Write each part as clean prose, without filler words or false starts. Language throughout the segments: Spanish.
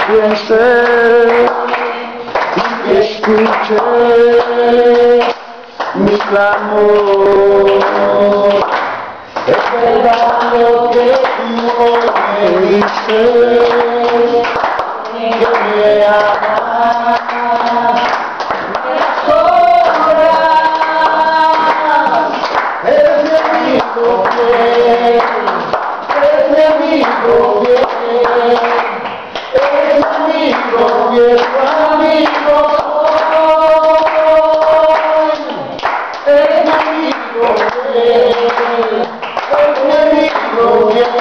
pienses y que escuches mi clamor. Es verdad lo que tú hoy me dices, que me amas, me asombras. Eres mi amigo fiel, eres mi amigo fiel, eres mi amigo fiel, tu amigo soy. Eres mi amigo fiel, eres mi amigo fiel,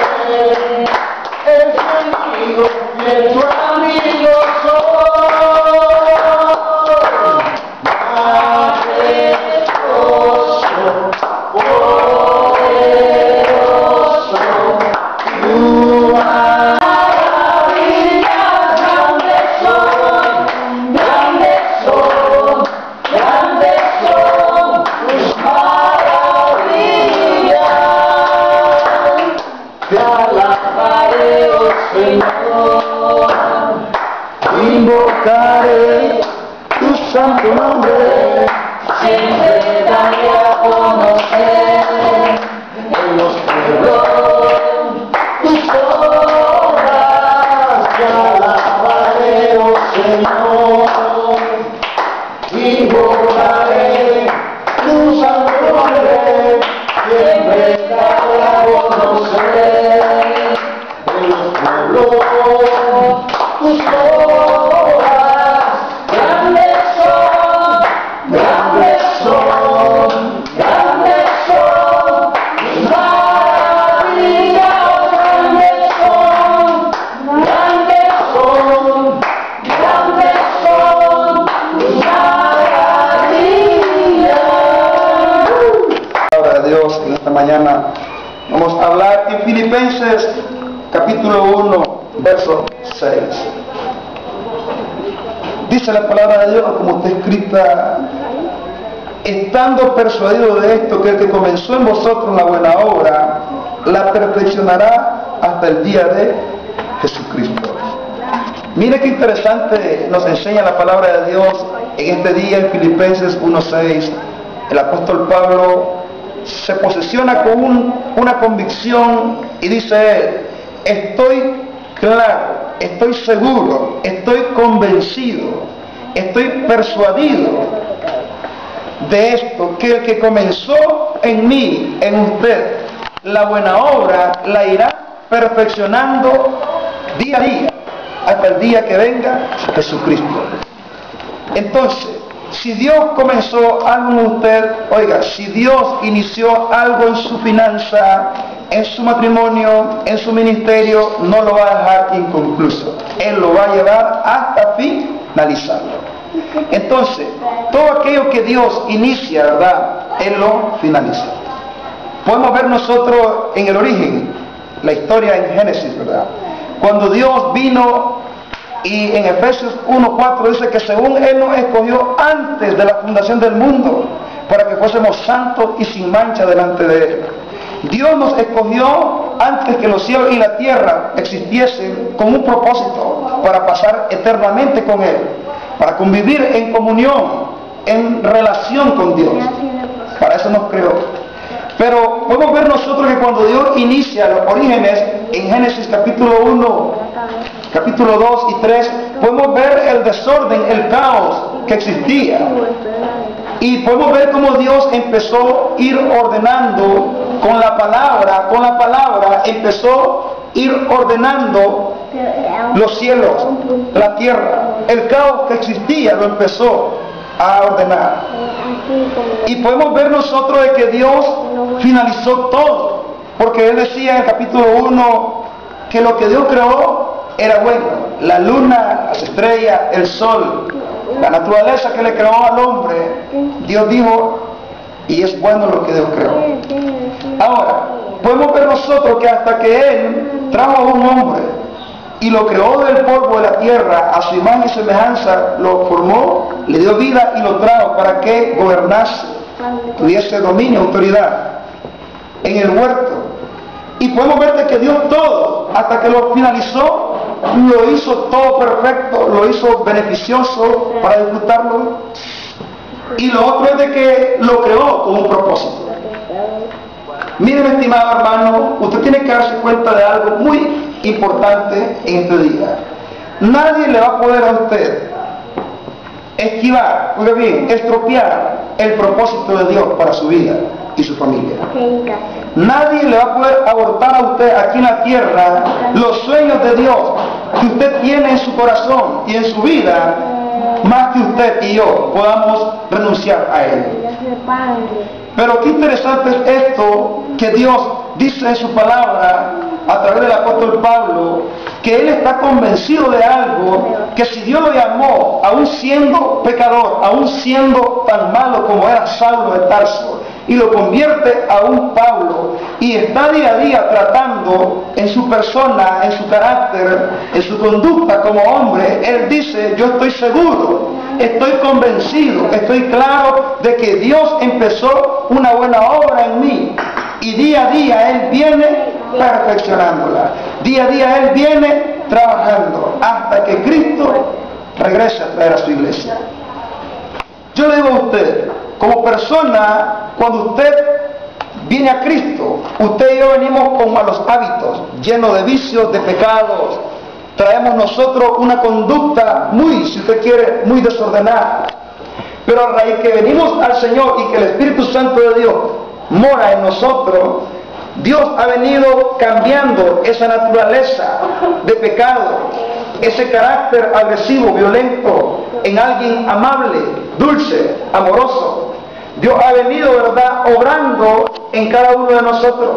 eres mi amigo fiel, tu amigo soy. Te alabaré, oh Señor, invocaré tu santo nombre, siempre daré a conocer en los pueblos tus obras. Te alabaré, oh Señor, invocaré tu santo nombre, siempre daré a conocer tus obras. Grandes son, grandes son, grandes son tus maravillas. Grandes son, grandes son, grandes son tus maravillas. Palabra de Dios en esta mañana. Vamos a hablar en Filipenses capítulo 1, verso 6. Dice la palabra de Dios como está escrita: estando persuadido de esto, que el que comenzó en vosotros la buena obra, la perfeccionará hasta el día de Jesucristo. Mire qué interesante nos enseña la palabra de Dios en este día en Filipenses 1:6. El apóstol Pablo se posiciona con una convicción y dice: estoy claro, estoy seguro, estoy convencido, estoy persuadido de esto, que el que comenzó en mí, en usted, la buena obra, la irá perfeccionando día a día, hasta el día que venga Jesucristo. Entonces, si Dios comenzó algo en usted, oiga, si Dios inició algo en su finanza, en su matrimonio, en su ministerio, no lo va a dejar inconcluso. Él lo va a llevar hasta finalizarlo. Entonces, todo aquello que Dios inicia, ¿verdad?, Él lo finaliza. Podemos ver nosotros en el origen, la historia en Génesis, ¿verdad? Cuando Dios vino, y en Efesios 1:4 dice que según Él nos escogió antes de la fundación del mundo, para que fuésemos santos y sin mancha delante de Él. Dios nos escogió antes que los cielos y la tierra existiesen, con un propósito: para pasar eternamente con Él, para convivir en comunión, en relación con Dios. Para eso nos creó. Pero podemos ver nosotros que cuando Dios inicia los orígenes, en Génesis capítulo 1, capítulo 2 y 3, podemos ver el desorden, el caos que existía. Y podemos ver cómo Dios empezó a ir ordenando con la palabra empezó a ir ordenando los cielos, la tierra. El caos que existía lo empezó a ordenar. Y podemos ver nosotros de que Dios finalizó todo, porque Él decía en el capítulo 1 que lo que Dios creó era bueno: la luna, las estrellas, el sol, la naturaleza que le creó al hombre. Dios dijo, y es bueno lo que Dios creó. Ahora, podemos ver nosotros que hasta que Él trajo a un hombre y lo creó del polvo de la tierra, a su imagen y semejanza, lo formó, le dio vida y lo trajo para que gobernase, tuviese dominio, autoridad en el huerto. Y podemos ver de que Dios todo, hasta que lo finalizó, lo hizo todo perfecto, lo hizo beneficioso para disfrutarlo. Y lo otro es de que lo creó con un propósito. Mire, mi estimado hermano, usted tiene que darse cuenta de algo muy importante en este día. Nadie le va a poder a usted esquivar, oiga bien, estropear el propósito de Dios para su vida y su familia. Nadie le va a poder abortar a usted aquí en la tierra los sueños de Dios que usted tiene en su corazón y en su vida, más que usted y yo podamos renunciar a él. Pero qué interesante es esto que Dios dice en su palabra a través del apóstol Pablo, que él está convencido de algo, que si Dios lo llamó, aún siendo pecador, aún siendo tan malo como era Saulo de Tarso, y lo convierte a un Pablo, y está día a día tratando en su persona, en su carácter, en su conducta como hombre, él dice, yo estoy seguro, estoy convencido, estoy claro de que Dios empezó una buena obra en mí, y día a día él viene perfeccionándola, día a día él viene trabajando hasta que Cristo regrese a traer a su iglesia. Yo le digo a usted, como persona, cuando usted viene a Cristo, usted y yo venimos con malos hábitos, llenos de vicios, de pecados. Traemos nosotros una conducta muy, si usted quiere, muy desordenada. Pero a raíz que venimos al Señor y que el Espíritu Santo de Dios mora en nosotros, Dios ha venido cambiando esa naturaleza de pecado, ese carácter agresivo, violento, en alguien amable, dulce, amoroso. Dios ha venido, ¿verdad?, obrando en cada uno de nosotros.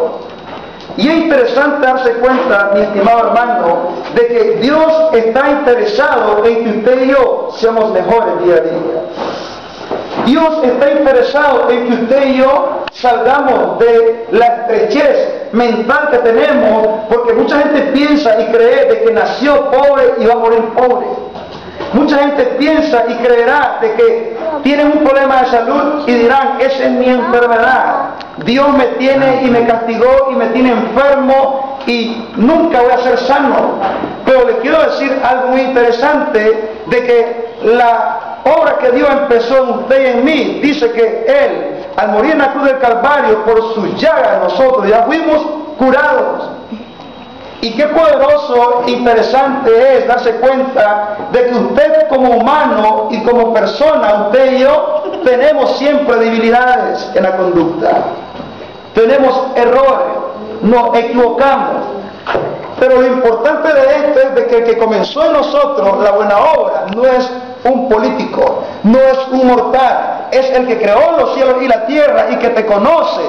Y es interesante darse cuenta, mi estimado hermano, de que Dios está interesado en que usted y yo seamos mejores día a día. Dios está interesado en que usted y yo salgamos de la estrechez mental que tenemos, porque mucha gente piensa y cree de que nació pobre y va a morir pobre. Mucha gente piensa y creerá de que tienen un problema de salud y dirán, esa es mi enfermedad. Dios me tiene y me castigó y me tiene enfermo y nunca voy a ser sano. Pero le quiero decir algo muy interesante, de que la obra que Dios empezó en usted y en mí, dice que Él, al morir en la cruz del Calvario, por sus llagas nosotros ya fuimos curados. Y qué poderoso, interesante es darse cuenta de que usted como humano y como persona, usted y yo, tenemos siempre debilidades en la conducta. Tenemos errores, nos equivocamos. Pero lo importante de esto es de que el que comenzó en nosotros la buena obra no es un político, no es un mortal, es el que creó los cielos y la tierra y que te conoce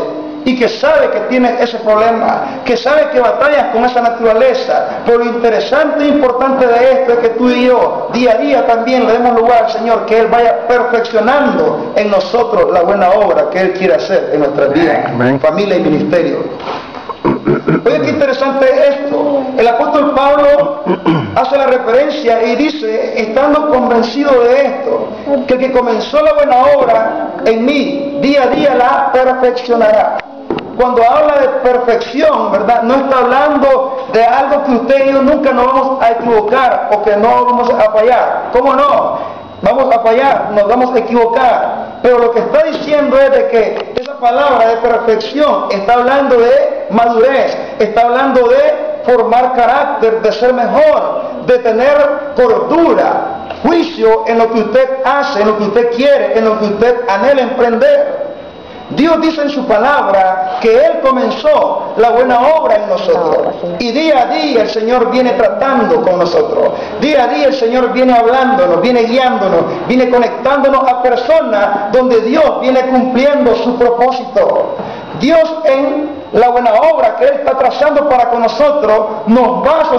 y que sabe que tienes ese problema, que sabe que batallas con esa naturaleza. Pero lo interesante e importante de esto es que tú y yo, día a día también le demos lugar al Señor, que Él vaya perfeccionando en nosotros la buena obra que Él quiere hacer en nuestras vidas, en familia y ministerio. Oye, qué interesante es esto. El apóstol Pablo hace la referencia y dice, estando convencido de esto, que el que comenzó la buena obra en mí, día a día la perfeccionará. Cuando habla de perfección, ¿verdad?, no está hablando de algo que usted y yo nunca nos vamos a equivocar o que no vamos a fallar. ¿Cómo no? Vamos a fallar, nos vamos a equivocar. Pero lo que está diciendo es de que esa palabra de perfección está hablando de madurez, está hablando de formar carácter, de ser mejor, de tener cordura, juicio en lo que usted hace, en lo que usted quiere, en lo que usted anhela emprender. Dios dice en su palabra que Él comenzó la buena obra en nosotros. Y día a día el Señor viene tratando con nosotros. Día a día el Señor viene hablándonos, viene guiándonos, viene conectándonos a personas donde Dios viene cumpliendo su propósito. Dios en la buena obra que Él está trazando para con nosotros nos va a